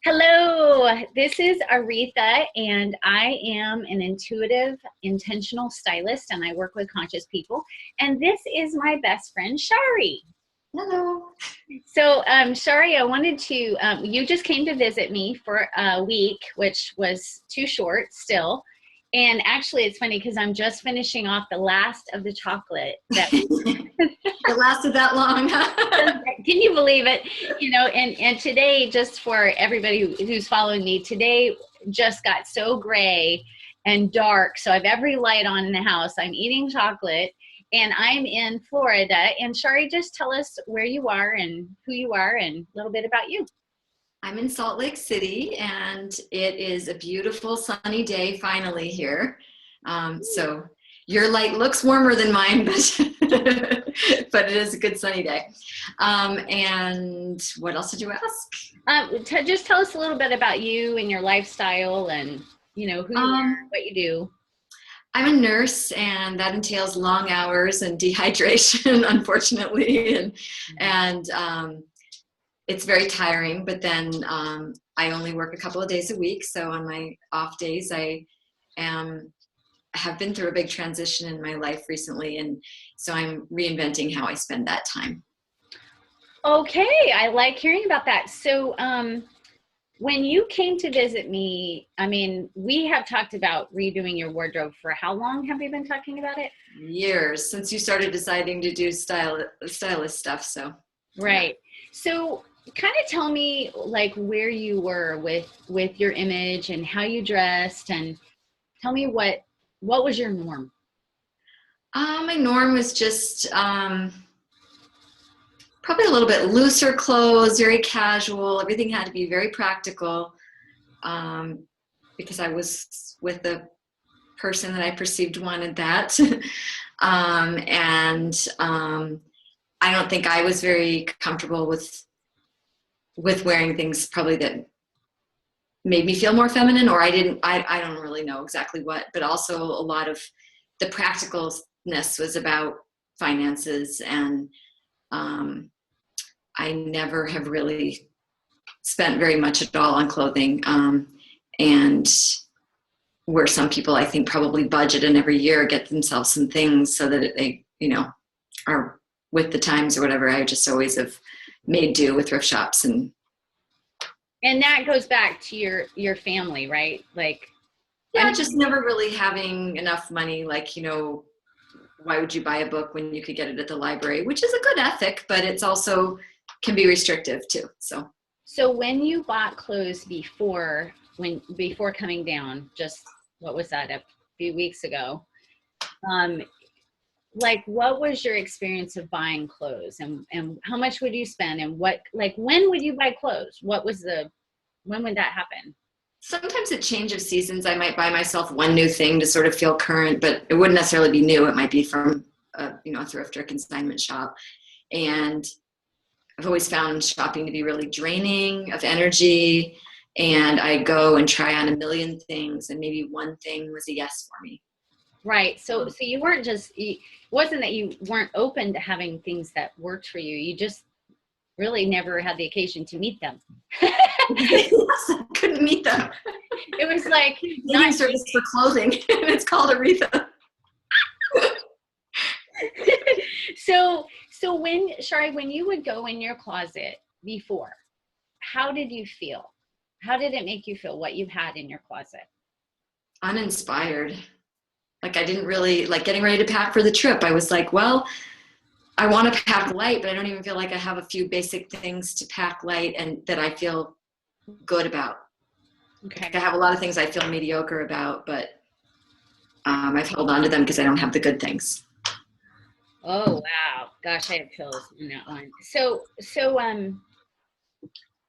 Hello, this is Auretha, and I am an intuitive, intentional stylist, and I work with conscious people. And this is my best friend, Shaari. Hello. So, Shaari, I wanted to, you just came to visit me for a week, which was too short still. And actually, it's funny because I'm just finishing off the last of the chocolate that It lasted that long. Can you believe it? And today, just for everybody who's following me, today just got so gray and dark. So I have every light on in the house. I'm eating chocolate and I'm in Florida. And Shaari, just tell us where you are and who you are and a little bit about you. I'm in Salt Lake City and it is a beautiful sunny day finally here. So your light looks warmer than mine, but but it is a good sunny day. And what else did you ask? Just tell us a little bit about you and your lifestyle and who you are, what you do. I'm a nurse, and that entails long hours and dehydration, unfortunately, and it's very tiring. But then I only work a couple of days a week, so on my off days, I have been through a big transition in my life recently, and so I'm reinventing how I spend that time. Okay, I like hearing about that. So when you came to visit me, I mean, we have talked about redoing your wardrobe for how long have we been talking about it? Years, since you started deciding to do stylist stuff. So right. Yeah. So kind of tell me like where you were with your image and how you dressed, and tell me what was your norm? My norm was just probably a little bit looser clothes, very casual. Everything had to be very practical because I was with the person that I perceived wanted that. I don't think I was very comfortable with wearing things probably that made me feel more feminine, or I don't really know exactly what, but also a lot of the practicalness was about finances, and I never have really spent very much at all on clothing. And where some people, I think, probably budget and every year get themselves some things so that they, are with the times or whatever. I just always have made do with thrift shops. And that goes back to your family, right? Like, yeah, just never really having enough money. Like, why would you buy a book when you could get it at the library, which is a good ethic, but it's also can be restrictive too. So when you bought clothes before coming down, just what was that, a few weeks ago? Like what was your experience of buying clothes, and how much would you spend, and when would you buy clothes? When would that happen? Sometimes at change of seasons, I might buy myself one new thing to sort of feel current, but it wouldn't necessarily be new. It might be from a thrift or consignment shop. And I've always found shopping to be really draining of energy, and I go and try on a million things, and maybe one thing was a yes for me. Right. So you weren't it wasn't that you weren't open to having things that worked for you. You just really never had the occasion to meet them. Yes, I couldn't meet them. It was like not service for clothing. It's called Auretha. So when you would go in your closet before, how did you feel? How did it make you feel, what you had in your closet? Uninspired. Like I didn't really like getting ready to pack for the trip. I was like, well, I want to pack light, but I don't even feel like I have a few basic things to pack light and that I feel good about. Okay. Like I have a lot of things I feel mediocre about, but I've held on to them because I don't have the good things. Oh, wow. Gosh, I have chills in that one. So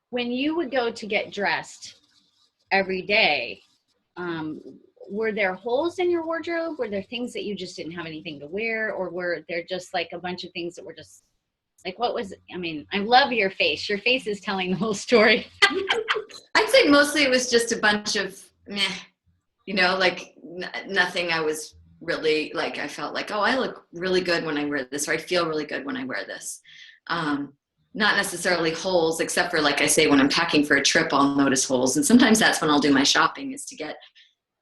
when you would go to get dressed every day, were there holes in your wardrobe? Were there things that you just didn't have anything to wear? Or were there just like a bunch of things that were just like, I love your face. Your face is telling the whole story. I'd say mostly it was just a bunch of meh, like nothing I was really I felt like, oh, I look really good when I wear this, or I feel really good when I wear this. not necessarily holes, except for, like I say, when I'm packing for a trip, I'll notice holes. And sometimes that's when I'll do my shopping, is to get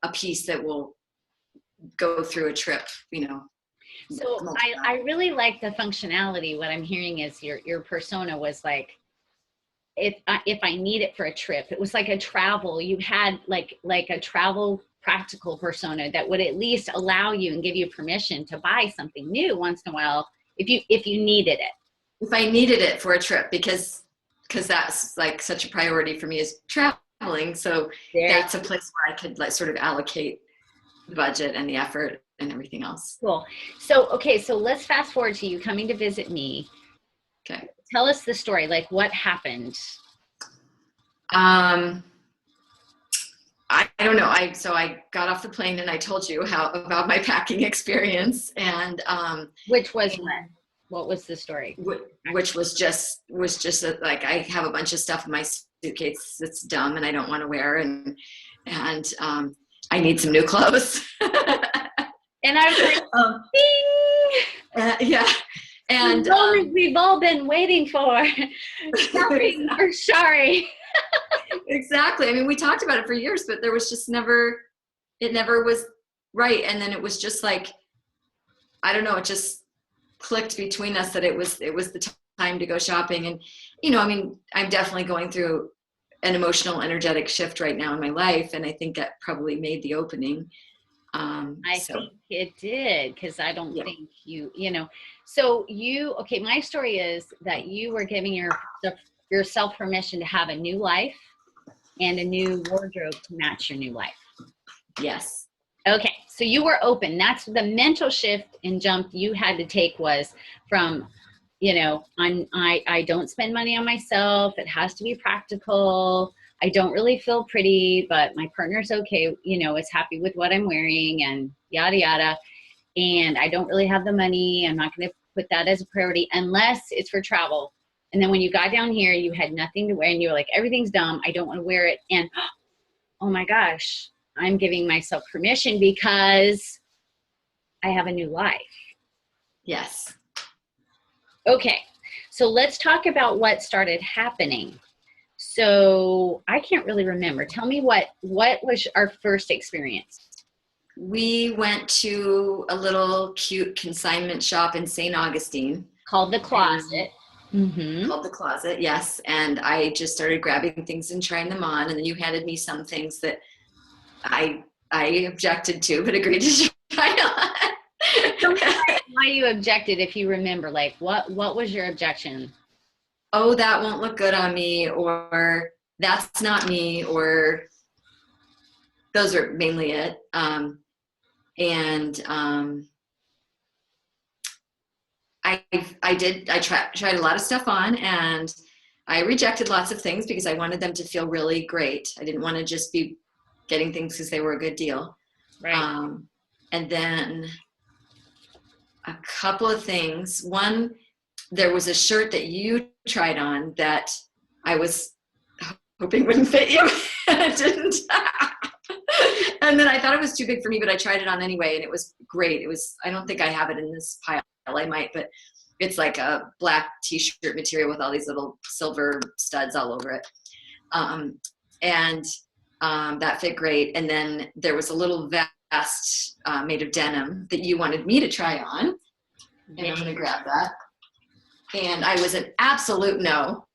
a piece that will go through a trip, you know. So I really like the functionality. What I'm hearing is your persona was like, if I need it for a trip, it was like a travel. You had like a travel practical persona that would at least allow you and give you permission to buy something new once in a while if you needed it. If I needed it for a trip, because that's like such a priority for me, is traveling. So that's a place where I could like sort of allocate the budget and the effort and everything else. Cool. So, okay, so let's fast forward to you coming to visit me. Okay. Tell us the story. Like, what happened? I don't know. So I got off the plane and I told you about my packing experience, and which was what was the story? Which was just like, I have a bunch of stuff in my suitcase that's dumb and I don't want to wear, and I need some new clothes. And I was like, ding! Yeah. And the moment we've all been waiting for, shopping for Shaari. Exactly. I mean, we talked about it for years, but there was just it never was right. And then it was just like, I don't know, it just clicked between us that it was the time to go shopping. And, you know, I mean, I'm definitely going through an emotional, energetic shift right now in my life. And I think that probably made the opening. I think it did, because I don't think you know. So okay, my story is that you were giving yourself permission to have a new life and a new wardrobe to match your new life. Yes. Okay, so you were open. That's the mental shift and jump you had to take, was from, you know, I don't spend money on myself. It has to be practical. I don't really feel pretty, but my partner's okay, you know, is happy with what I'm wearing, and yada, yada. And I don't really have the money. I'm not going to put that as a priority unless it's for travel. And then when you got down here, you had nothing to wear and you were like, everything's dumb. I don't want to wear it. And oh my gosh, I'm giving myself permission because I have a new life. Yes. Okay. So let's talk about what started happening. So I can't really remember. Tell me what was our first experience? We went to a little cute consignment shop in St. Augustine. Called The Closet. Called The Closet, yes. And I just started grabbing things and trying them on. And then you handed me some things that I objected to, but agreed to try on. Tell me why you objected, if you remember. Like, what was your objection? Oh, that won't look good on me, or that's not me, or those are mainly it. I tried a lot of stuff on, and I rejected lots of things because I wanted them to feel really great. I didn't want to just be getting things because they were a good deal. Right. And then a couple of things. One, there was a shirt that you tried on that I was hoping wouldn't fit you, and it didn't. And then I thought it was too big for me, but I tried it on anyway, and it was great. I don't think I have it in this pile. I might, but it's like a black t-shirt material with all these little silver studs all over it. That fit great. And then there was a little vest made of denim that you wanted me to try on. And I'm going to grab that. And I was an absolute no.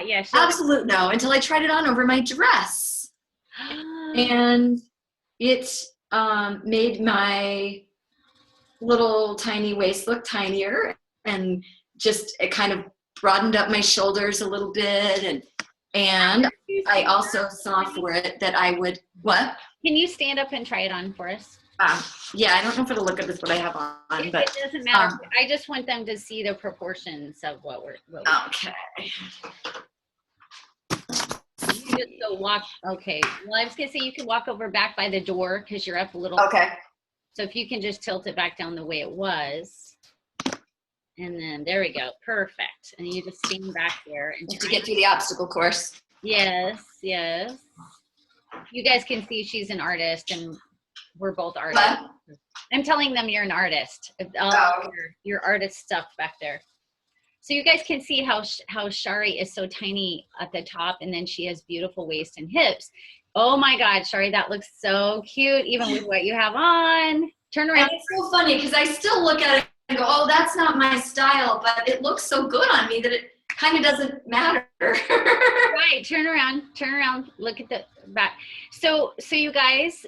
Yes. Absolute no, until I tried it on over my dress. And it made my little tiny waist look tinier, and just it kind of broadened up my shoulders a little bit, and I also saw for it that I would what? Can you stand up and try it on for us? Yeah, I don't know if it'll look good with what I have on, but it doesn't matter. I just want them to see the proportions of what we're okay. You just go walk. Okay. Well, I was gonna say you can walk over back by the door because you're up a little. Okay. So if you can just tilt it back down the way it was, and then there we go. Perfect. And you just stand back there and to get through the obstacle course. Yes. Yes. You guys can see she's an artist, and we're both artists. What? I'm telling them you're an artist. Your artist stuff back there. So you guys can see how Shaari is so tiny at the top, and then she has beautiful waist and hips. Oh my God, Shaari, that looks so cute, even with what you have on. Turn around. And it's so funny because I still look at it and go, oh, that's not my style, but it looks so good on me that it kind of doesn't matter. Right, turn around, look at the back. So you guys,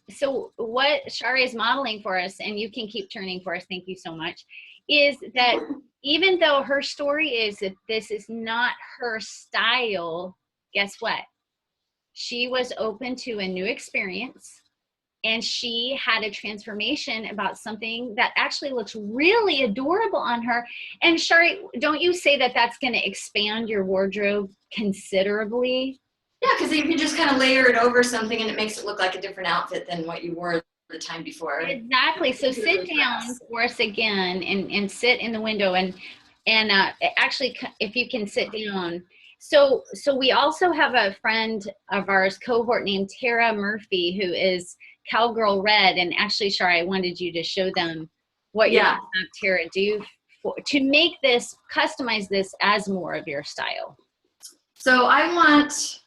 so what Shaari is modeling for us, and you can keep turning for us, thank you so much, is that even though her story is that this is not her style, guess what? She was open to a new experience, and she had a transformation about something that actually looks really adorable on her. And Shaari, don't you say that that's going to expand your wardrobe considerably? Yeah, because you can just kind of layer it over something and it makes it look like a different outfit than what you wore the time before. Exactly. So sit down for us again and sit in the window and actually, if you can sit down. So we also have a friend of ours, cohort named Tara Murphy, who is Cowgirl Red. And actually, Shaari, I wanted you to show them what you're going to have Tara do to make this, customize this as more of your style. So I want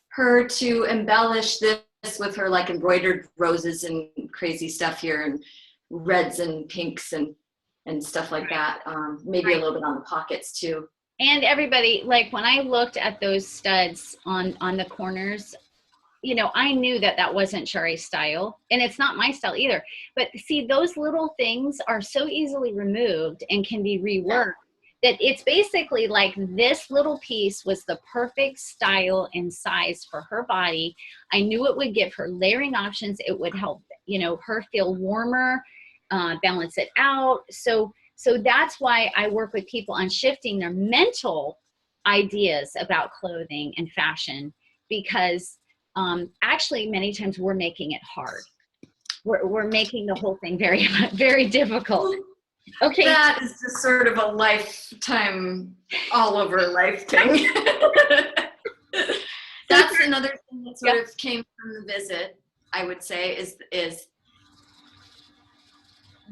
her to embellish this with her like embroidered roses and crazy stuff here and reds and pinks and stuff like that. Maybe a little bit on the pockets too. And everybody, like when I looked at those studs on the corners, you know, I knew that that wasn't Shaari's style, and it's not my style either. But see, those little things are so easily removed and can be reworked that it's basically like this little piece was the perfect style and size for her body. I knew it would give her layering options. It would help, you know, her feel warmer, balance it out. So that's why I work with people on shifting their mental ideas about clothing and fashion, because actually many times we're making it hard. We're making the whole thing very, very difficult. Okay. That is just sort of a lifetime, all over life thing. That's another thing that sort of came from the visit, I would say, is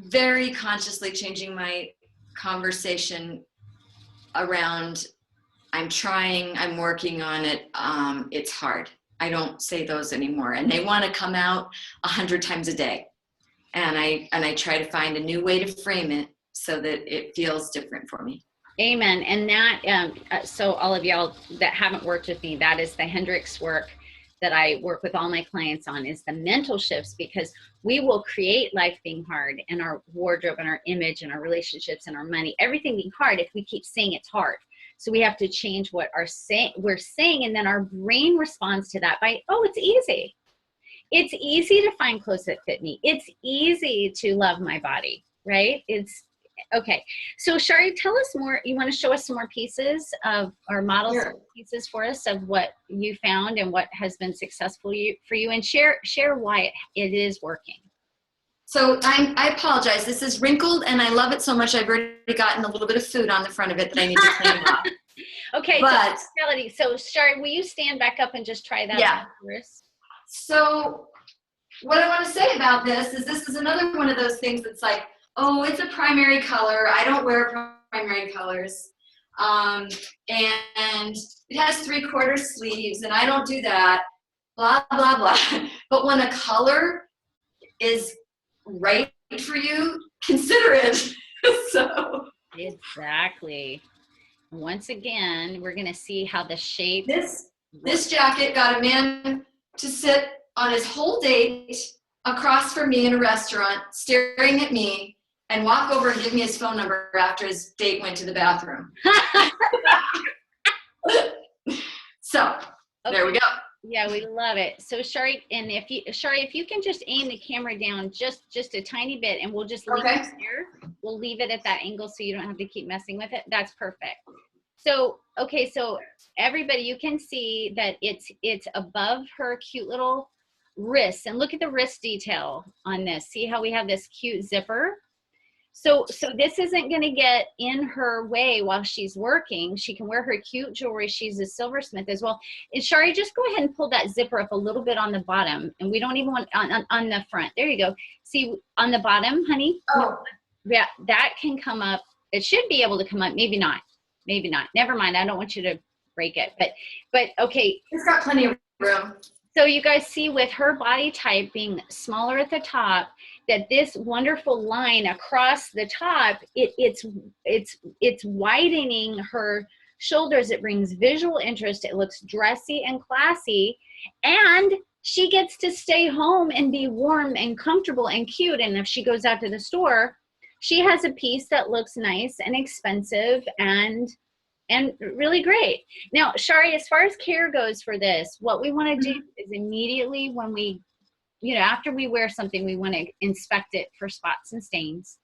very consciously changing my conversation around I'm trying, I'm working on it, it's hard. I don't say those anymore. And they want to come out 100 times a day. And I try to find a new way to frame it so that it feels different for me. Amen. And that, so all of y'all that haven't worked with me, that is the Hendrix work that I work with all my clients on, is the mental shifts, because we will create life being hard and our wardrobe and our image and our relationships and our money, everything being hard if we keep saying it's hard. So we have to change what we're saying, and then our brain responds to that by, oh, it's easy. It's easy to find clothes that fit me. It's easy to love my body, right? It's okay. So Shaari, tell us more. You want to show us some more pieces of, or model some pieces for us of what you found and what has been successful for you, and share why it is working. So I apologize. This is wrinkled and I love it so much. I've already gotten a little bit of food on the front of it that I need to clean off. Okay, but so Shaari, will you stand back up and just try that? Yeah. So what I want to say about this is another one of those things that's like, oh, it's a primary color. I don't wear primary colors. And it has 3/4 sleeves and I don't do that, blah, blah, blah. But when a color is right for you, consider it. So exactly. Once again, we're going to see how the shape. This jacket got a man to sit on his whole date across from me in a restaurant, staring at me, and walk over and give me his phone number after his date went to the bathroom. So there we go. Yeah, we love it. So Shaari, and if you can just aim the camera down just a tiny bit, and we'll just leave it here. We'll leave it at that angle so you don't have to keep messing with it. That's perfect. So, okay, so everybody, you can see that it's above her cute little wrists, and look at the wrist detail on this. See how we have this cute zipper? So this isn't going to get in her way while she's working. She can wear her cute jewelry. She's a silversmith as well. And Shaari, just go ahead and pull that zipper up a little bit on the bottom, and we don't even want on the front. There you go. See on the bottom, honey? Oh. Yeah, that can come up It should be able to come up. Maybe not. Maybe not. Never mind. I don't want you to break it. But okay. It's got plenty of room. So you guys see with her body type being smaller at the top, that this wonderful line across the top, it's widening her shoulders. It brings visual interest. It looks dressy and classy, and she gets to stay home and be warm and comfortable and cute. And if she goes out to the store, she has a piece that looks nice and expensive and really great. Now, Shaari, as far as care goes for this, what we want to do is immediately when we, after we wear something, we want to inspect it for spots and stains.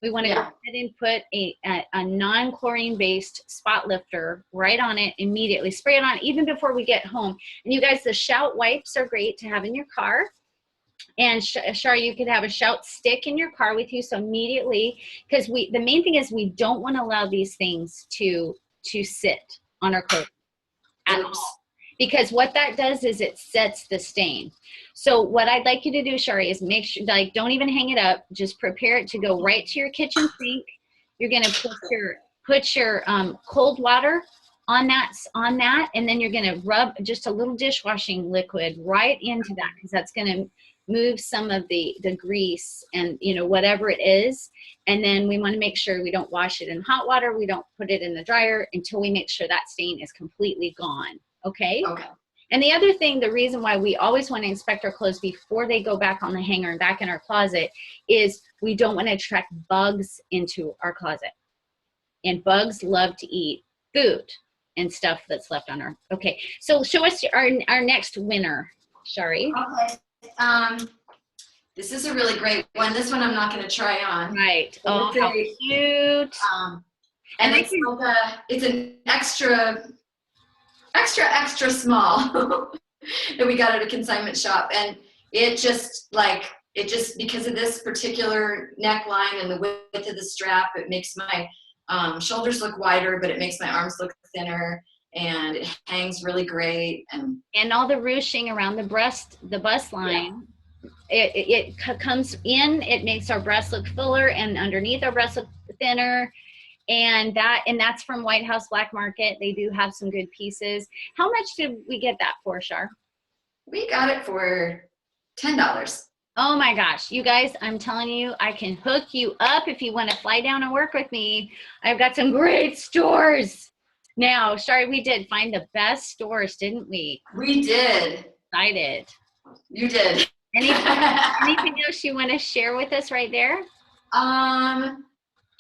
We want to go ahead and put a non-chlorine based spot lifter right on it immediately. Spray it on even before we get home. And you guys, the Shout wipes are great to have in your car. And Shaari, you could have a Shout stick in your car with you. So immediately, because the main thing is we don't want to allow these things to sit on our clothes at all. Because what that does is it sets the stain. So what I'd like you to do, Shaari, is make sure, like, don't even hang it up. Just prepare it to go right to your kitchen sink. You're going to put your cold water on that, and then you're going to rub just a little dishwashing liquid right into that, because that's going to move some of the grease and whatever it is. And then we want to make sure we don't wash it in hot water. We don't put it in the dryer until we make sure that stain is completely gone. Okay. And the other thing, the reason why we always want to inspect our clothes before they go back on the hanger and back in our closet is we don't want to attract bugs into our closet. And bugs love to eat food and stuff that's left on our. Okay. So show us our next winner, Shaari. Okay. This is a really great one. This one I'm not going to try on. Right. Oh, how cute. And it's an extra small that we got at a consignment shop. And it just because of this particular neckline and the width of the strap, it makes my shoulders look wider, but it makes my arms look thinner. And it hangs really great. And all the ruching around the bust line, it comes in, it makes our breasts look fuller, and underneath our breasts look thinner. And that's from White House Black Market. They do have some good pieces. How much did we get that for, Shar? We got it for $10. Oh my gosh, you guys, I'm telling you, I can hook you up if you want to fly down and work with me. I've got some great stores. Now, Shaari, we did find the best stores, didn't we? We did. I did. You did. Anything else you want to share with us right there?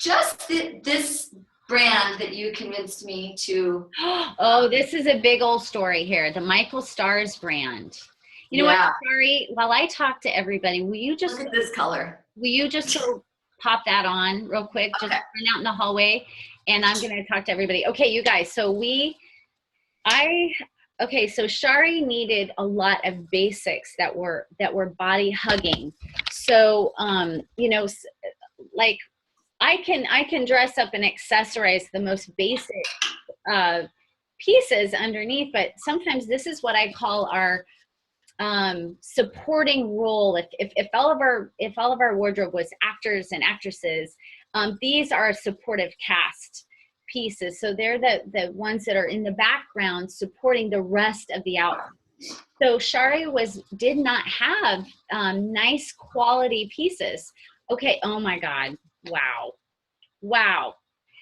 Just this brand that you convinced me to. Oh, this is a big old story here. The Michael Stars brand. You know what, Shaari, while I talk to everybody, will you just look at this color? Will you just pop that on real quick? Just run out in the hallway, and I'm going to talk to everybody. Okay, you guys. So so Shaari needed a lot of basics that were body hugging. So like I can dress up and accessorize the most basic pieces underneath, but sometimes this is what I call our supporting role. If all of our wardrobe was actors and actresses, these are supportive cast pieces. So they're the ones that are in the background supporting the rest of the outfit. So Shaari did not have nice quality pieces. Okay. Oh my God. Wow.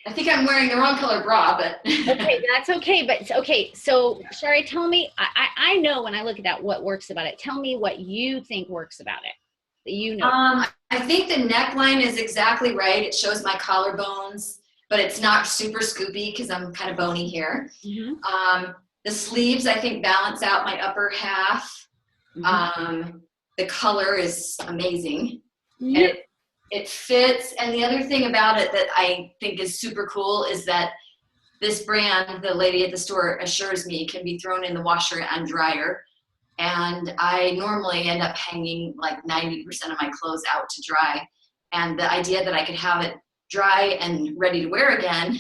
I think I'm wearing the wrong color bra, but okay, that's okay. But okay, so Shaari, tell me, I know when I look at that what works about it. Tell me what you think works about it. I think the neckline is exactly right. It shows my collarbones, but it's not super scoopy because I'm kind of bony here. Mm-hmm. The sleeves, I think, balance out my upper half. Mm-hmm. The color is amazing. Mm-hmm. And it fits. And the other thing about it that I think is super cool is that this brand, the lady at the store assures me, can be thrown in the washer and dryer. And I normally end up hanging like 90% of my clothes out to dry. And the idea that I could have it dry and ready to wear again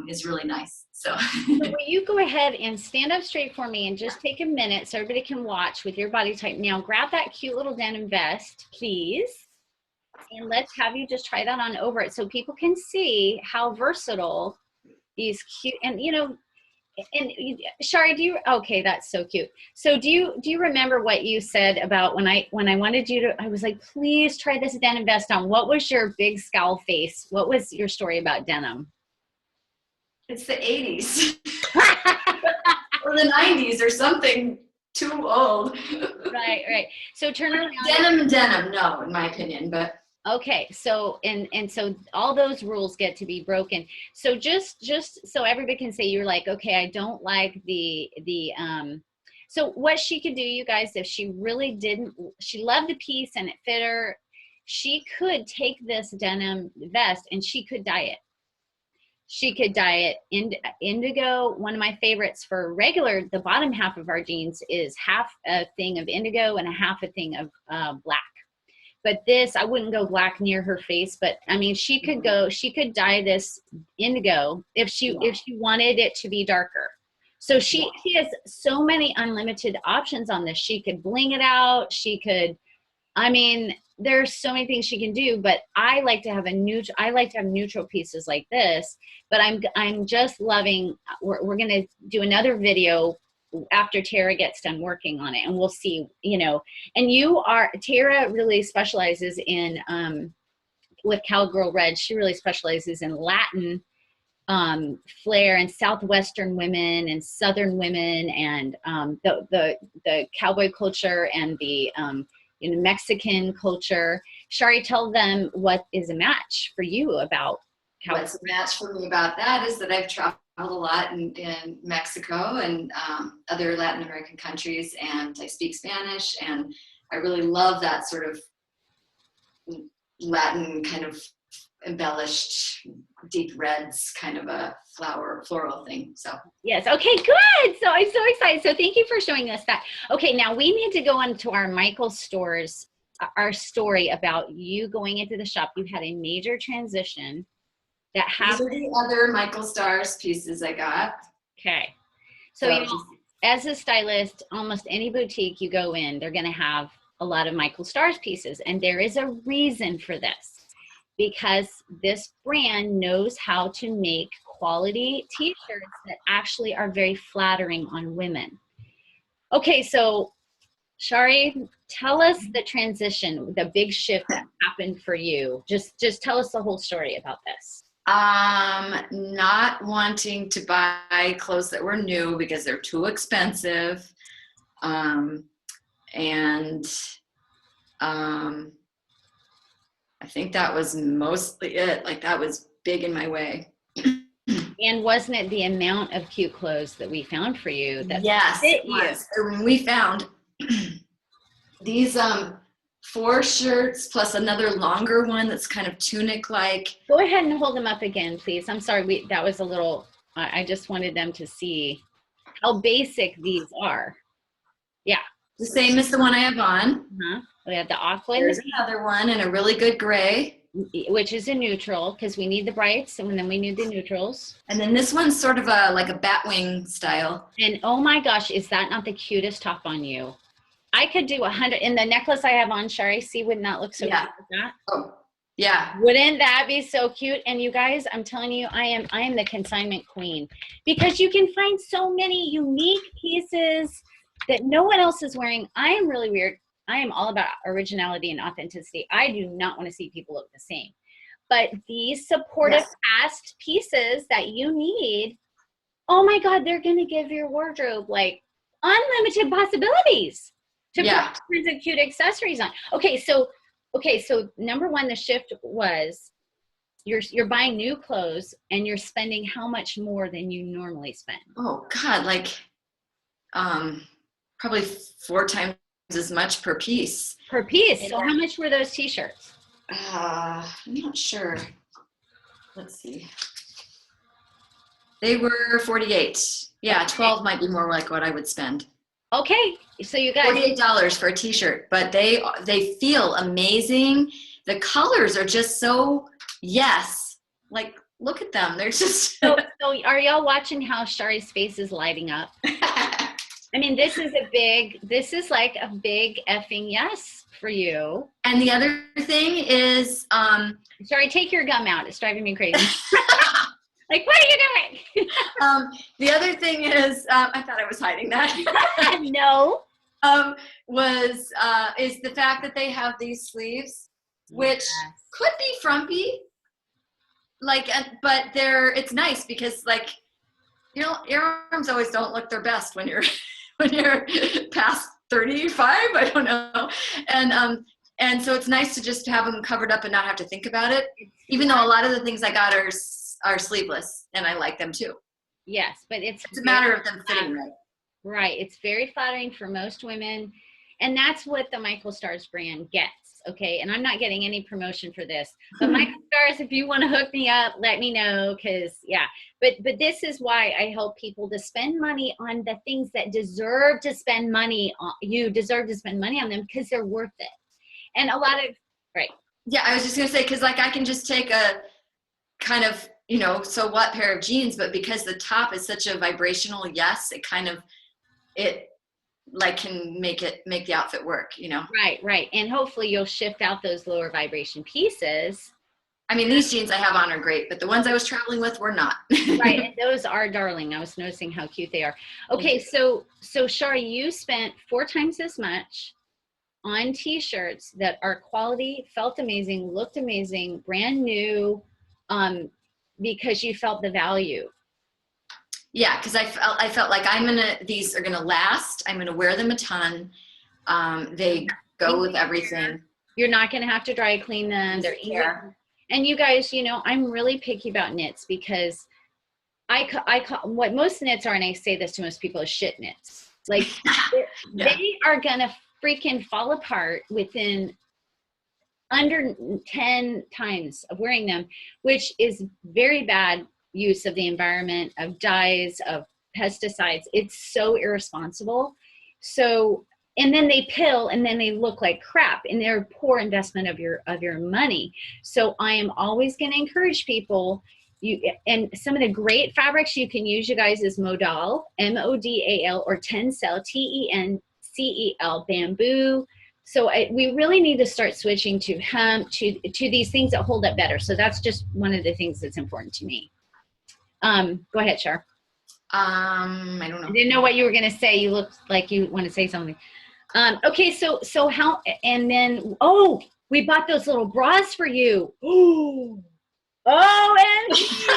is really nice. So will you go ahead and stand up straight for me and just take a minute so everybody can watch with your body type. Now grab that cute little denim vest, please. And let's have you just try that on over it so people can see how versatile these cute, and and Shaari, okay, that's so cute. So do you remember what you said about when I wanted you to, I was like, please try this denim vest on. What was your big scowl face? What was your story about denim? It's the 80s or the 90s or something too old. Right. So turn around. Denim, no, in my opinion, but. Okay, so and so all those rules get to be broken. So just so everybody can say, you're like, okay, I don't like the so what she could do, you guys, if she really didn't, she loved the piece and it fit her, she could take this denim vest and she could dye it. She could dye it indigo. One of my favorites for regular, the bottom half of our jeans is half a thing of indigo and a half a thing of black. But this, I wouldn't go black near her face, but I mean, she could dye this indigo if she wanted it to be darker. So she has so many unlimited options on this. She could bling it out. She could, I mean, there's so many things she can do, but I like to have neutral pieces like this, but I'm just loving, we're going to do another video after Tara gets done working on it, and we'll see, and Tara really specializes in, with Cowgirl Red, she really specializes in Latin flair and Southwestern women and Southern women and the cowboy culture and the Mexican culture. Shaari, tell them what is a match for you about cowboy. What's a match for me about that is that I've traveled a lot in Mexico and other Latin American countries, and I speak Spanish, and I really love that sort of Latin kind of embellished deep reds, kind of a floral thing. So yes, okay, good. So I'm so excited. So thank you for showing us that. Okay, now we need to go on to our Michael stores, our story about you going into the shop. You had a major transition that happened. These are the other Michael Stars pieces I got. Okay, so as a stylist, almost any boutique you go in, they're going to have a lot of Michael Stars pieces, and there is a reason for this, because this brand knows how to make quality t-shirts that actually are very flattering on women. Okay, so Shaari, tell us the transition, the big shift that happened for you. Just tell us the whole story about this. Not wanting to buy clothes that were new because they're too expensive. I think that was mostly it. Like, that was big in my way. And wasn't it the amount of cute clothes that we found for you that fit you? We found these 4 shirts plus another longer one that's kind of tunic-like. Go ahead and hold them up again, please. I'm sorry, that was a little, I just wanted them to see how basic these are. Yeah. The same as the one I have on. We have the aqua. There's another one in a really good gray, which is a neutral, because we need the brights and then we need the neutrals. And then this one's sort of like a batwing style. And oh my gosh, is that not the cutest top on you? I could do 100 in the necklace I have on, Shaari. See, wouldn't that look so cute with that? Oh, yeah. Wouldn't that be so cute? And you guys, I'm telling you, I am the consignment queen, because you can find so many unique pieces that no one else is wearing. I am really weird. I am all about originality and authenticity. I do not want to see people look the same. But these supportive past pieces that you need, oh my God, they're going to give your wardrobe like unlimited possibilities to put kinds of cute accessories on. Okay, so number one, the shift was you're buying new clothes and you're spending how much more than you normally spend? Oh God, like probably 4 times as much per piece. Per piece. So how much were those t-shirts? I'm not sure. Let's see. They were 48. Yeah, 12 might be more like what I would spend. Okay, so you guys, $48 for a t-shirt, but they feel amazing. The colors are just so like look at them. They're just so are y'all watching how Shaari's face is lighting up? I mean, this is like a big effing yes for you. And the other thing is, Sorry, take your gum out. It's driving me crazy. Like, what are you doing? the other thing is, I thought I was hiding that. No. Is the fact that they have these sleeves, which could be frumpy, like, but it's nice because, like, you know, your arms always don't look their best when you're past 35. I don't know, and so it's nice to just have them covered up and not have to think about it. Even though a lot of the things I got are sleeveless, and I like them too. Yes, but it's a matter of them fitting right. Right. It's very flattering for most women. And that's what the Michael Stars brand gets. Okay. And I'm not getting any promotion for this, but Michael Stars, if you want to hook me up, let me know. Cause yeah, but this is why I help people to spend money on the things that deserve to spend money on. You deserve to spend money on them because they're worth it. And a lot of, right. Yeah. I was just going to say, cause like I can just take a kind of, you know, so what pair of jeans, but because the top is such a vibrational yes, it like can make the outfit work, you know? Right. And hopefully you'll shift out those lower vibration pieces. I mean, these jeans I have on are great, but the ones I was traveling with were not. Right, and those are darling. I was noticing how cute they are. Okay, so Shaari, you spent 4 times as much on t-shirts that are quality, felt amazing, looked amazing, brand new, because you felt the value. Yeah, because I felt like these are gonna last. I'm gonna wear them a ton. They go with everything. You're not gonna have to dry clean them. They're easy. And you guys, you know, I'm really picky about knits because I call what most knits are, and I say this to most people, is shit knits. Like they are gonna freaking fall apart within under 10 times of wearing them, which is very bad use of the environment, of dyes, of pesticides. It's so irresponsible. So, and then they pill and then they look like crap, and they're a poor investment of your money. So I am always going to encourage people, and some of the great fabrics you can use, you guys, is modal, MODAL, or tencel, TENCEL, bamboo. So we really need to start switching to hemp, to these things that hold up better. So that's just one of the things that's important to me. Go ahead, Char. I don't know. I didn't know what you were going to say. You looked like you want to say something. Okay, so how, and then, oh, we bought those little bras for you. Ooh. OMG.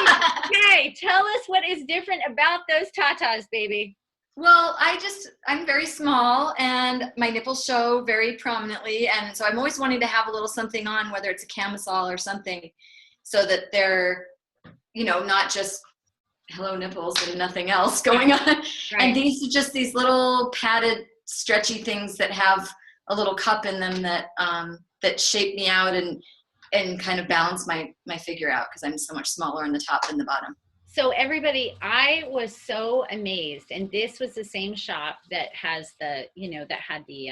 Okay, tell us what is different about those tatas, baby. Well, I'm very small and my nipples show very prominently. And so I'm always wanting to have a little something on, whether it's a camisole or something, so that they're, you know, not just hello nipples and nothing else going on. Right. And these are just these little padded, stretchy things that have a little cup in them that, that shape me out and kind of balance my figure out, because I'm so much smaller on the top than the bottom. So everybody, I was so amazed, and this was the same shop that has the, you know, that had the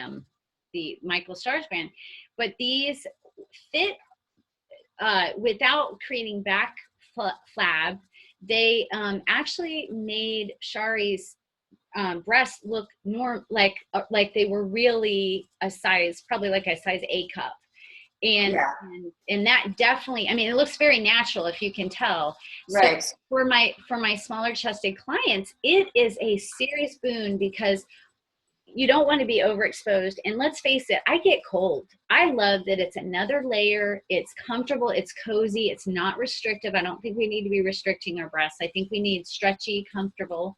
Michael Stars brand, but these fit without creating back flab. They actually made Shaari's breasts look more like they were really a size, probably like a size A cup. And, yeah. and that definitely, I mean, it looks very natural, if you can tell. Right. So for my smaller chested clients, it is a serious boon, because you don't want to be overexposed. And let's face it, I get cold. I love that it's another layer. It's comfortable. It's cozy. It's not restrictive. I don't think we need to be restricting our breasts. I think we need stretchy, comfortable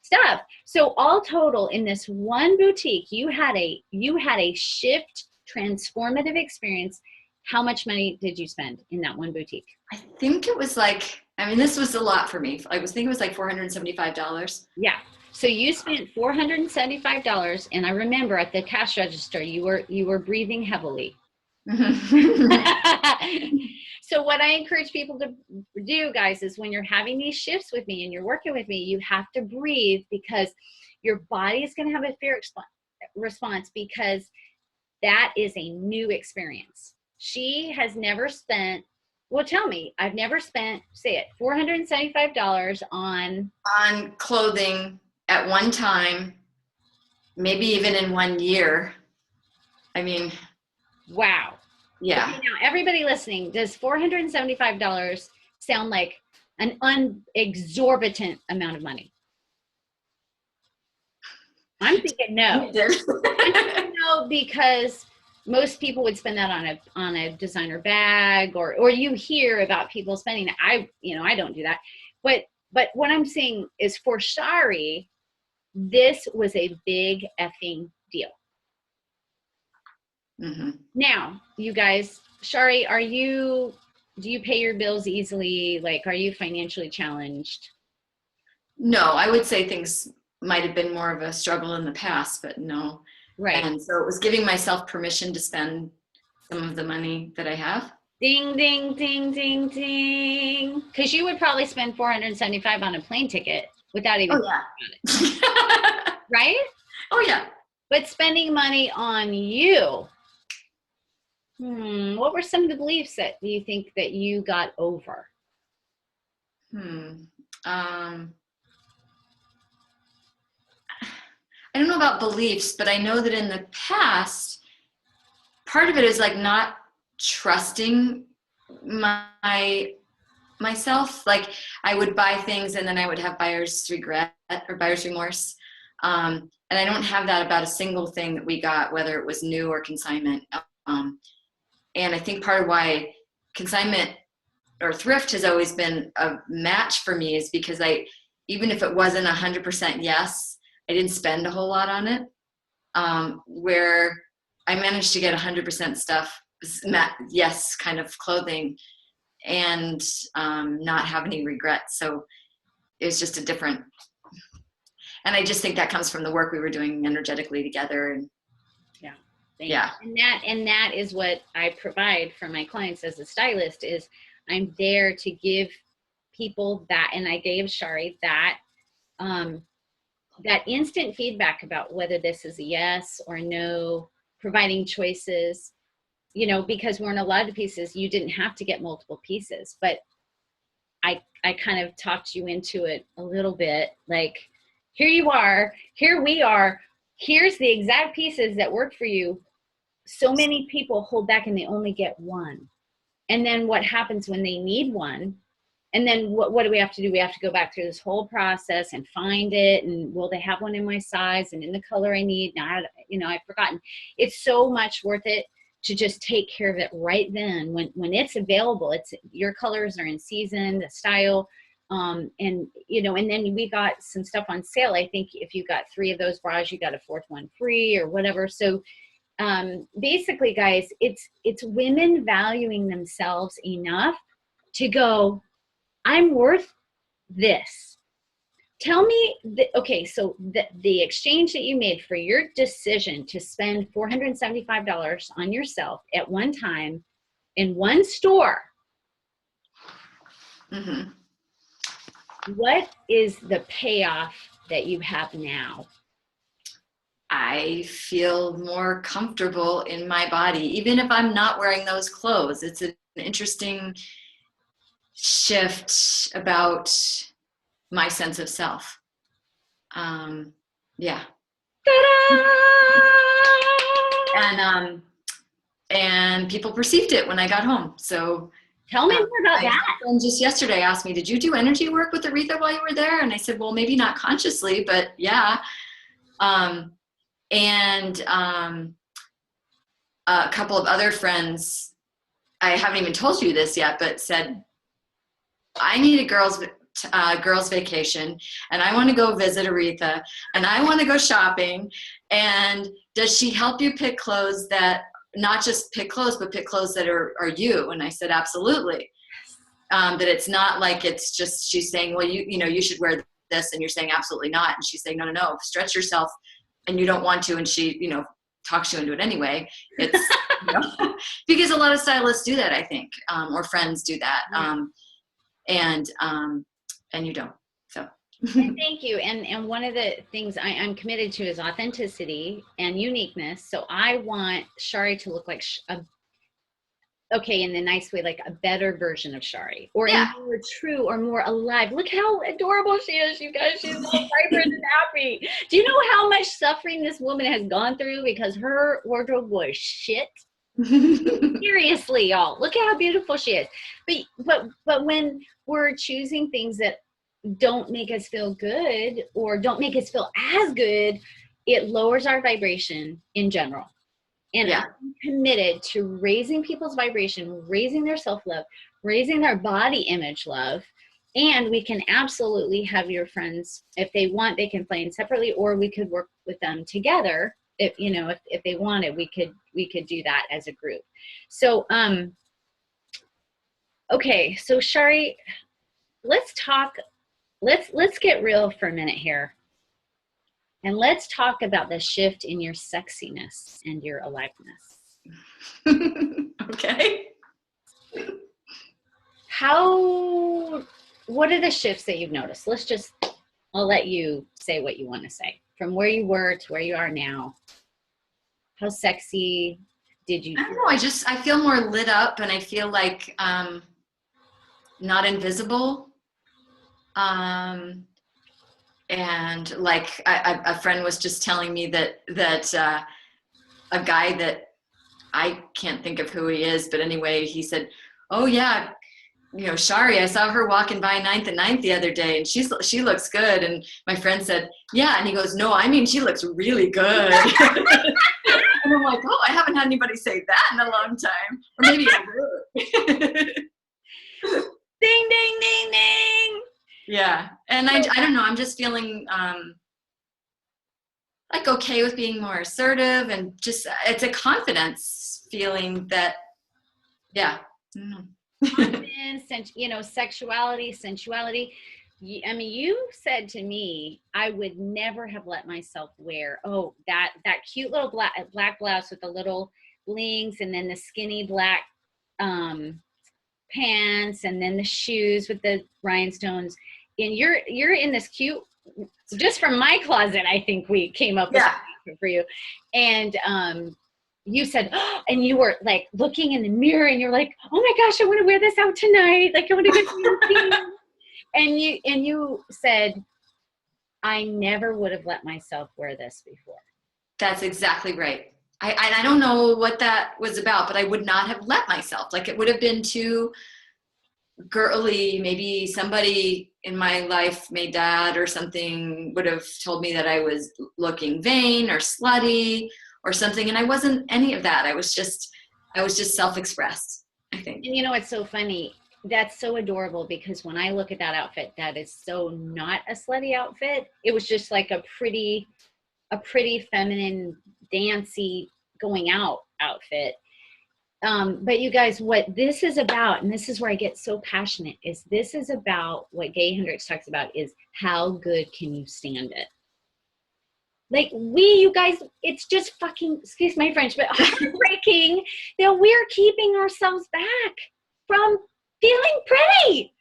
stuff. So all total, in this one boutique, you had a shift, transformative experience. How much money did you spend in that one boutique? I think it was like, I mean, this was a lot for me. I was thinking it was like $475. Yeah. So you spent $475, and I remember at the cash register, you were breathing heavily. So what I encourage people to do, guys, is when you're having these shifts with me and you're working with me, you have to breathe, because your body is going to have a fear response, because that is a new experience. She has never spent, well, tell me, I've never spent, say it, $475 on clothing at one time maybe even in 1 year. I mean, Wow. yeah. Okay, now everybody listening, does $475 sound like an exorbitant amount of money? I'm thinking no. It did. I'm thinking no, because most people would spend that on a designer bag, or you hear about people spending that. I don't do that. But what I'm saying is, for Shaari, this was a big effing deal. Mm-hmm. Now, you guys, Shaari, do you pay your bills easily? Like, are you financially challenged? No, I would say things might have been more of a struggle in the past, but no. Right. And so it was giving myself permission to spend some of the money that I have. Ding, ding, ding, ding, ding. Because you would probably spend $475 on a plane ticket without even thinking about it. Right? Oh, yeah. But spending money on you, what were some of the beliefs that you think that you got over? I don't know about beliefs, but I know that in the past, part of it is like not trusting myself. Like, I would buy things and then I would have buyer's regret or buyer's remorse. And I don't have that about a single thing that we got, whether it was new or consignment. And I think part of why consignment or thrift has always been a match for me is because even if it wasn't 100% yes, I didn't spend a whole lot on it. Where I managed to get 100% stuff, yes, kind of clothing, and not have any regrets. So it was just a different, and I just think that comes from the work we were doing energetically together. And yeah. And that is what I provide for my clients as a stylist, is I'm there to give people that, and I gave Shaari that, that instant feedback about whether this is a yes or a no, providing choices, because we're in a lot of pieces, you didn't have to get multiple pieces, but I kind of talked you into it a little bit, like, here you are, here we are, here's the exact pieces that work for you. So many people hold back and they only get one. And then what happens when they need one? And then what do we have to do? We have to go back through this whole process and find it. And will they have one in my size and in the color I need? Now, I've forgotten. It's so much worth it to just take care of it right then when it's available. It's your colors are in season, the style. And then we got some stuff on sale. I think if you got 3 of those bras, you got a 4th one free or whatever. So basically, guys, it's women valuing themselves enough to go, I'm worth this. Tell me, okay, so the exchange that you made for your decision to spend $475 on yourself at one time in one store, mm-hmm. What is the payoff that you have now? I feel more comfortable in my body, even if I'm not wearing those clothes. It's an interesting shift about my sense of self. Yeah. And people perceived it when I got home. So tell me more about that. And just yesterday asked me, did you do energy work with Auretha while you were there? And I said, well, maybe not consciously, but yeah. A couple of other friends, I haven't even told you this yet, but said, I need a girls vacation, and I want to go visit Auretha, and I want to go shopping, and does she help you pick clothes that, not just pick clothes, but pick clothes that are you? And I said, absolutely. That it's not like it's just, she's saying, well, you should wear this, and you're saying absolutely not, and she's saying, no, stretch yourself, and you don't want to, and she, talks you into it anyway. It's because a lot of stylists do that, I think, or friends do that, and you don't. So thank you. And one of the things I'm committed to is authenticity and uniqueness. So I want Shaari to look like okay, in the nice way, like a better version of Shaari, or a Yeah. more true or more alive. Look how adorable she is, you guys. She's all vibrant and happy. Do you know how much suffering this woman has gone through because her wardrobe was shit? Seriously, y'all. Look at how beautiful she is. But when we're choosing things that don't make us feel good or don't make us feel as good, it lowers our vibration in general. And Yeah. I'm committed to raising people's vibration, raising their self-love, raising their body image love. And we can absolutely have your friends, if they want, they can plan separately, or we could work with them together. If, you know, if they wanted, we could do that as a group. So, okay. So Shaari, let's talk, let's get real for a minute here. And let's talk about the shift in your sexiness and your aliveness. Okay. What are the shifts that you've noticed? I'll let you say what you want to say. From where you were to where you are now. How sexy did you? I don't know. I feel more lit up, and I feel like not invisible. And like a friend was just telling me that a guy that I can't think of who he is, but anyway, he said, "Oh yeah, you know, Shaari, I saw her walking by 9th and 9th the other day, and she looks good." And my friend said, "Yeah," and he goes, "No, I mean she looks really good." And I'm like, "Oh, I haven't had anybody say that in a long time, or maybe I will." Ding, ding, ding, ding. Yeah, and I don't know. I'm just feeling like okay with being more assertive, and just it's a confidence feeling that, yeah. Confidence, you know, sexuality, sensuality. I mean, you said to me, I would never have let myself wear, that cute little black blouse with the little blings, and then the skinny black pants, and then the shoes with the rhinestones. And you're in this cute, just from my closet, I think we came up with something for you. And you said, oh, and you were like looking in the mirror, and you're like, oh my gosh, I want to wear this out tonight. Like, I want to go and you said, I never would have let myself wear this before. That's exactly right. I don't know what that was about, but I would not have let myself. Like, it would have been too girly. Maybe somebody in my life, my dad or something, would have told me that I was looking vain or slutty or something, and I wasn't any of that. I was just self-expressed, I think. And you know, it's so funny. That's so adorable, because when I look at that outfit, that is so not a slutty outfit. It was just like a pretty feminine, dancey, going out outfit. But you guys, what this is about, and this is where I get so passionate, is this is about what Gay Hendricks talks about, is how good can you stand it? Like, you guys, it's just fucking, excuse my French, but heartbreaking that we're keeping ourselves back from feeling pretty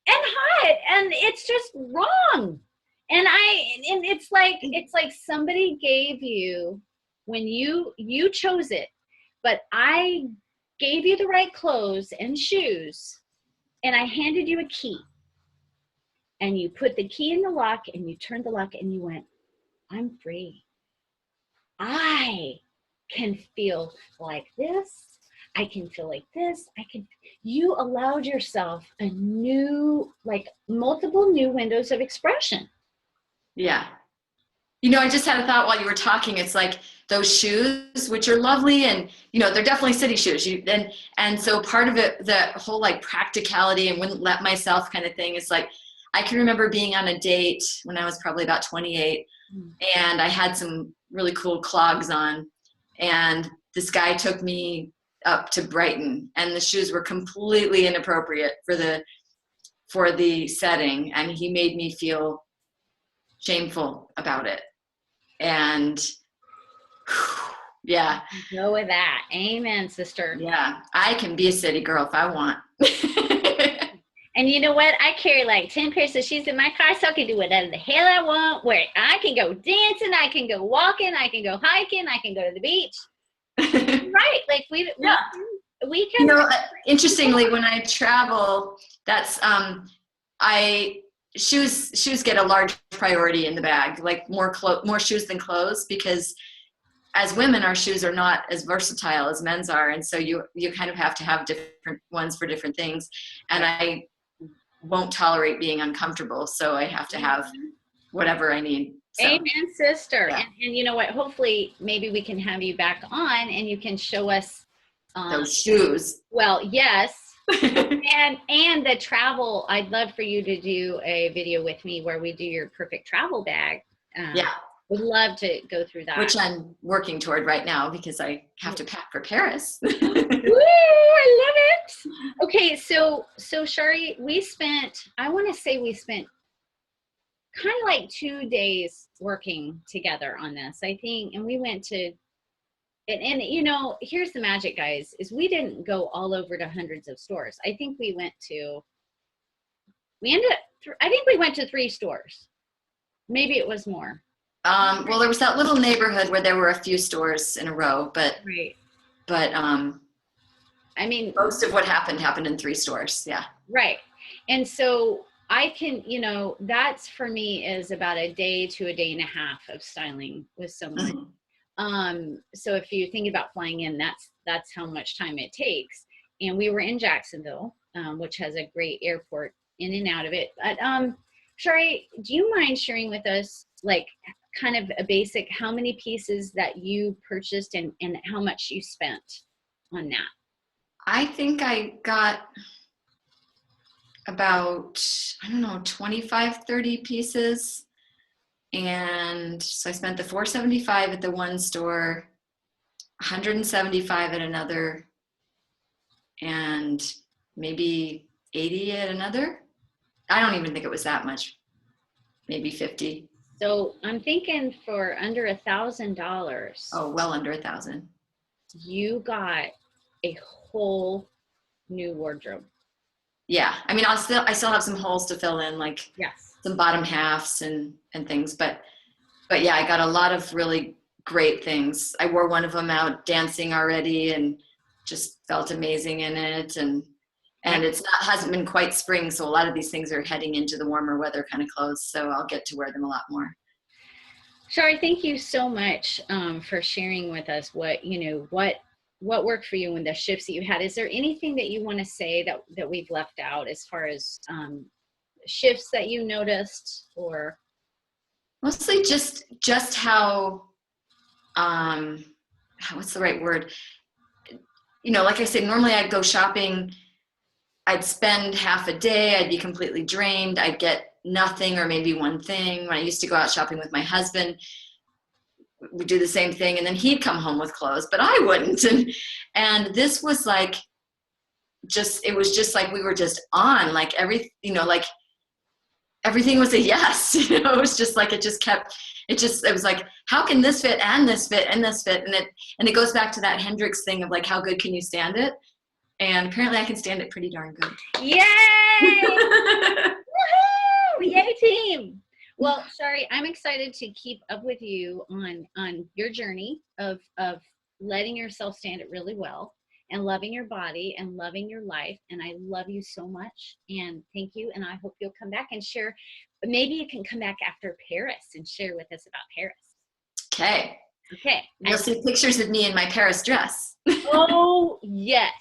and hot, and it's just wrong. And it's like somebody gave you, when you chose it, but I gave you the right clothes and shoes, and I handed you a key, and you put the key in the lock, and you turned the lock, and you went, I'm free. I can feel like this. I can feel like this. You allowed yourself a new, like multiple new windows of expression. Yeah. You know, I just had a thought while you were talking. It's like those shoes, which are lovely, and you know, they're definitely city shoes. And so part of it, the whole like practicality and wouldn't let myself kind of thing, is like, I can remember being on a date when I was probably about 28, and I had some really cool clogs on, and this guy took me up to Brighton, and the shoes were completely inappropriate for the setting, and he made me feel shameful about it. And yeah, Go with that. Amen, sister. Yeah, I can be a city girl if I want. And you know what? I carry like 10 pairs of shoes in my car, so I can do whatever the hell I want. Where I can go dancing, I can go walking, I can go hiking, I can go to the beach. Right? Like we You can. know, interestingly, when I travel, that's shoes get a large priority in the bag, like more shoes than clothes, because as women, our shoes are not as versatile as men's are, and so you kind of have to have different ones for different things. And I won't tolerate being uncomfortable, so I have to have whatever I need. So, Amen, sister. yeah. And you know what? Hopefully, maybe we can have you back on, and you can show us Those shoes. Well, yes. And the travel, I'd love for you to do a video with me where we do your perfect travel bag. Yeah. Would love to go through that. Which I'm working toward right now because I have to pack for Paris. Woo, I love it. Okay, so Shaari, I want to say we spent kind of like 2 days working together on this, I think, and we went to and you know, here's the magic, guys, is we didn't go all over to hundreds of stores. I think we went to I think we went to 3 stores. Maybe it was more. Well, there was that little neighborhood where there were a few stores in a row, but right. I mean, most of what happened in 3 stores. Yeah. Right. And so I can, you know, that's for me is about a day to a day and a half of styling with someone. So if you think about flying in, that's how much time it takes. And we were in Jacksonville, which has a great airport in and out of it. But Shaari, do you mind sharing with us, like, kind of a basic, how many pieces that you purchased and how much you spent on that? I think I got about, I don't know, 25, 30 pieces. And so I spent the $475 at the one store, $175 at another, and maybe $80 at another. I don't even think it was that much, maybe $50. So I'm thinking for under $1,000. Oh, well under 1,000. You got a whole new wardrobe. Yeah, I mean, I still have some holes to fill in, like yes, some bottom halves and things, but yeah, I got a lot of really great things. I wore one of them out dancing already and just felt amazing in it, and hasn't been quite spring, so a lot of these things are heading into the warmer weather kind of clothes, so I'll get to wear them a lot more. Shaari, thank you so much for sharing with us what worked for you and the shifts that you had. Is there anything that you want to say that we've left out as far as shifts that you noticed? Or mostly just how what's the right word? You know, like I said, normally I'd go shopping, I'd spend half a day, I'd be completely drained, I'd get nothing or maybe one thing. When I used to go out shopping with my husband, we'd do the same thing, and then he'd come home with clothes, but I wouldn't. And this was like, it was just like we were just on, like like everything was a yes. You know, it was just like, it was like, how can this fit and this fit and this fit? And it goes back to that Hendrix thing of like, how good can you stand it? And apparently I can stand it pretty darn good. Yay! Woohoo! Yay, team! Well, Shaari, I'm excited to keep up with you on your journey of letting yourself stand it really well and loving your body and loving your life. And I love you so much. And thank you. And I hope you'll come back and share. But maybe you can come back after Paris and share with us about Paris. Okay. Okay. You'll see pictures of me in my Paris dress. Oh, yes.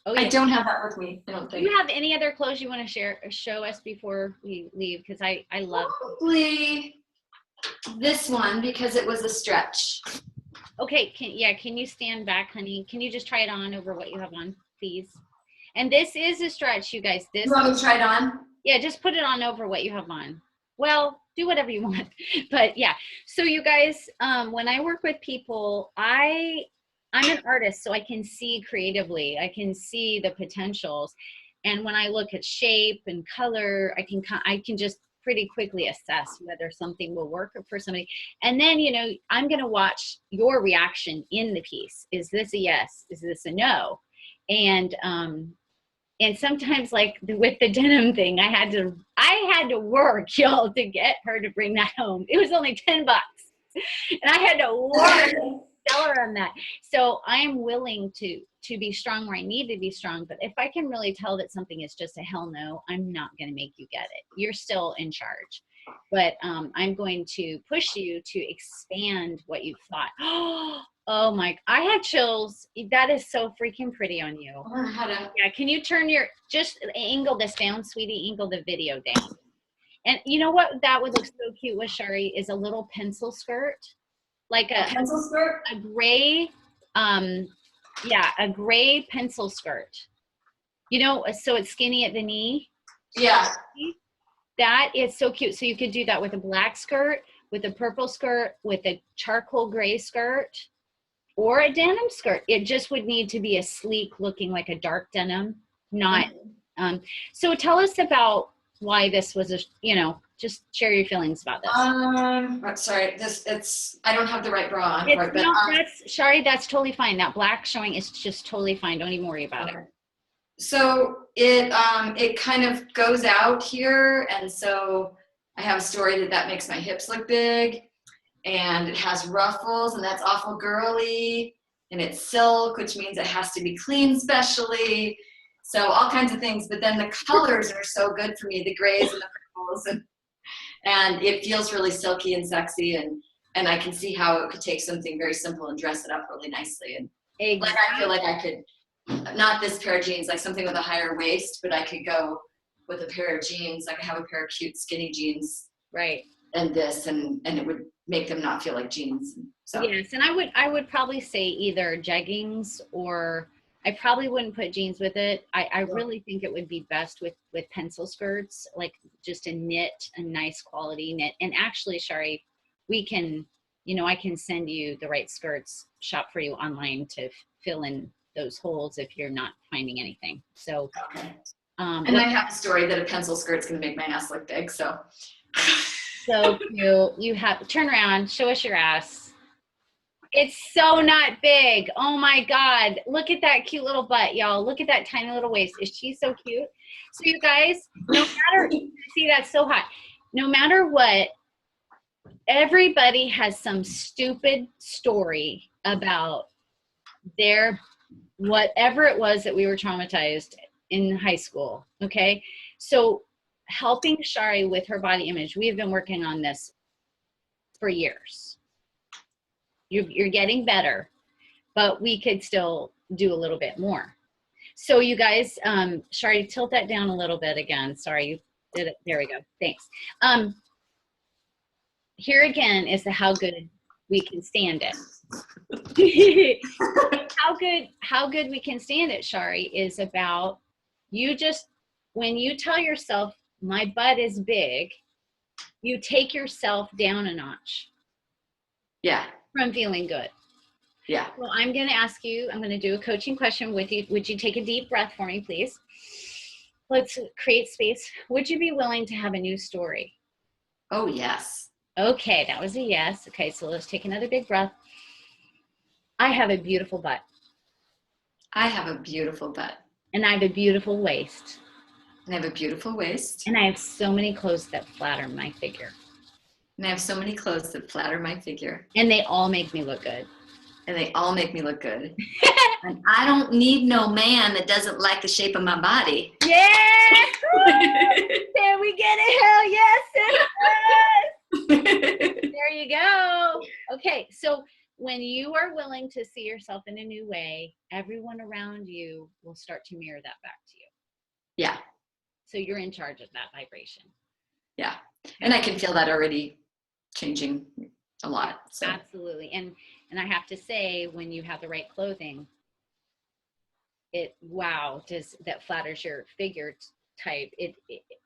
Oh, yes. I don't have that with me, I don't think. Do you have any other clothes you want to share or show us before we leave? Because I love probably this one because it was a stretch. Okay, can you stand back, honey? Can you just try it on over what you have on, please? And this is a stretch, you guys. You want me to try it on? Yeah, just put it on over what you have on. Well, do whatever you want. But yeah, so you guys, when I work with people, I'm an artist, so I can see creatively. I can see the potentials. And when I look at shape and color, I can just pretty quickly assess whether something will work for somebody. And then, you know, I'm going to watch your reaction in the piece. Is this a yes? Is this a no? And sometimes, like with the denim thing, I had to work, y'all, to get her to bring that home. It was only $10, and I had to work. stellar on that. So I am willing to be strong where I need to be strong. But if I can really tell that something is just a hell no, I'm not going to make you get it. You're still in charge. But I'm going to push you to expand what you thought. Oh my, I had chills. That is so freaking pretty on you. Yeah, can you turn your, just angle this down, sweetie, angle the video down. And you know what that would look so cute with, Shaari, is a little pencil skirt. Like a pencil skirt? A gray, yeah, a gray pencil skirt. You know, so it's skinny at the knee. Yeah. That is so cute. So you could do that with a black skirt, with a purple skirt, with a charcoal gray skirt, or a denim skirt. It just would need to be a sleek looking, like a dark denim, not, so tell us about why this was just share your feelings about this. Sorry, I don't have the right bra on. That's Shaari, that's totally fine. That black showing is just totally fine. Don't even worry about it. So it kind of goes out here, and so I have a story that makes my hips look big, and it has ruffles, and that's awful girly, and it's silk, which means it has to be clean specially. So all kinds of things, but then the colors are so good for me, the grays and the purples, and it feels really silky and sexy, and I can see how it could take something very simple and dress it up really nicely. And like I feel like I could, not this pair of jeans, like something with a higher waist, but I could go with a pair of jeans, like I have a pair of cute skinny jeans. Right. And this, and it would make them not feel like jeans. So yes, and I would probably say either jeggings, or I probably wouldn't put jeans with it. I really think it would be best with pencil skirts, like just a nice quality knit. And actually, Shaari, we can, I can send you the right skirts, shop for you online to fill in those holes if you're not finding anything. So, okay. And I have a story that a pencil skirt's going to make my ass look big. So. So cute. You have, turn around, show us your ass. It's so not big. Oh my God. Look at that cute little butt, y'all. Look at that tiny little waist. Is she so cute? So you guys, no matter, see, that's so hot. No matter what, everybody has some stupid story about whatever it was that we were traumatized in high school. Okay. So helping Shaari with her body image, we have been working on this for years. You're getting better, but we could still do a little bit more. So you guys, Shaari, tilt that down a little bit again. Sorry, you did it. There we go. Thanks. Here again is the how good we can stand it. How good we can stand it, Shaari, is about you just, when you tell yourself, my butt is big, you take yourself down a notch. Yeah. From feeling good. Yeah. Well, I'm going to ask you, I'm going to do a coaching question with you. Would you take a deep breath for me, please? Let's create space. Would you be willing to have a new story? Oh, yes. Okay, that was a yes. Okay, so let's take another big breath. I have a beautiful butt. I have a beautiful butt. And I have a beautiful waist. And I have a beautiful waist. And I have so many clothes that flatter my figure. And I have so many clothes that flatter my figure. And they all make me look good. And they all make me look good. And I don't need no man that doesn't like the shape of my body. Yeah! There we get it. Hell yes, there you go. Okay, so when you are willing to see yourself in a new way, everyone around you will start to mirror that back to you. Yeah. So you're in charge of that vibration. Yeah. And I can feel that already changing a lot. So. Absolutely. And I have to say, when you have the right clothing, that flatters your figure type,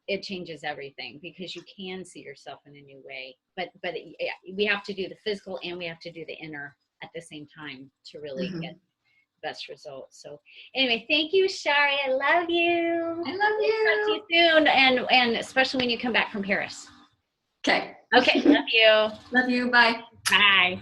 it changes everything, because you can see yourself in a new way. But we have to do the physical and we have to do the inner at the same time to really get the best results. So anyway, thank you, Shaari. I love you. I love you. Talk to you soon, and especially when you come back from Paris. Okay. Okay. Love you. Love you. Bye. Bye.